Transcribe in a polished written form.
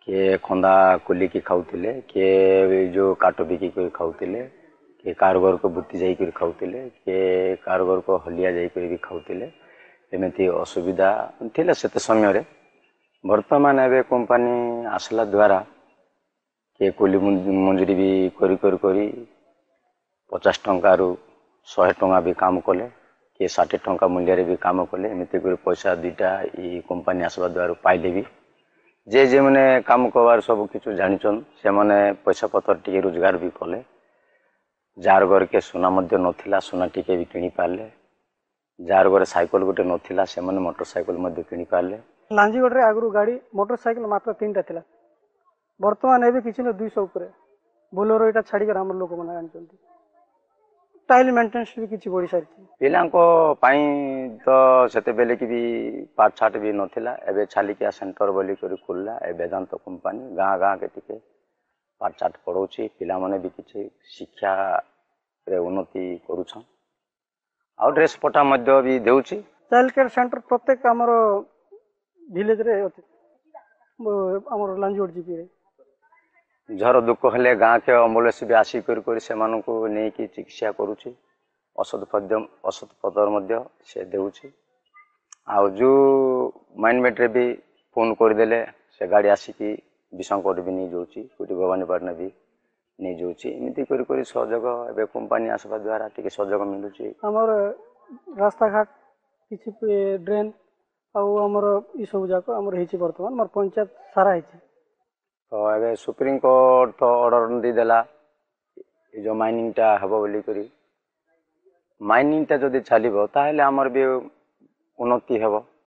किए खंदा कुलिकी खाऊले किए जो काट बिकी खाऊले किए कार घर को बुत्ती जाकर खाऊले किए कार घर को हलिया जाकर भी खाऊले एमती असुविधा थिला सेते समय रे वर्तमान एवं कंपनी आसला द्वारा किए कुली मंजूरी भी करी 50 टंका रु 100 टंका भी काम कले किए 60 टंका मूल्य भी काम कले एमती पैसा दुईटा ये कंपनी आसवा द्वारा पाइले भी जे मैंने काम करवार सब किछु जानिछन से माने पैसा पतर टिके रोजगार भी कले जार घर के सुना मध्य नथिला सुना टिके भी किनी पारले जार घर साइकिल गोटे नथिला से माने मोटरसाइकिल मध्य किनी पारले लांजीगढ़ रे आगु गाड़ी मोटरसाइकिल मात्र 3टा थिला वर्तमान एबे किछि न 200 ऊपर बोलेरो एटा छाडी कर हमर लोक माने जानचंती टाइल मेंटेनेंस भी किछि बड़ी सारी पिलांको पाई तो सेते बेले की भी पाठ छाट भी नथिला एबे छालिकिया सेंटर बोली करी खुलला ए वेदांत कंपनी गाँ के टिके पाठ छाट पढ़ौछि पिला माने भी किछि शिक्षा रे उन्नति करूछन आ ड्रेस पटा मध्य भी देउछि चाइल्ड केयर सेंटर प्रत्येक हमर विलेज रे हमर लांजीगढ़ जीपी रे झर दुख हेले गाँ के एम्बुलेंस भी आसी करी से मानकु नै कि चिकित्सा करूछि औषध पत्र मध्य से देउछि आ जो माइन मेट रे भी फोन कर देले से गाड़ी आसिकी विशंकर भी नहीं जाउछि कोटी भवानीपाटना भी नहीं जाउछि एमिति करी सहयोग एबे कंपनी आसबा द्वारा टिके सहयोग मिलुछि हमर रास्ता घाट किछि ड्रेन आ हमर ई सब जाको हमर हेछि वर्तमान हमर पंचायत सारा हेछि तो एबे सुप्रीम कोर्ट तो ऑर्डर दी देला ए जो माइनिंग टा हबो बोली करी माइनिंग टा जदि चलिबो ताहेले हमर भी उन्नति हेबो।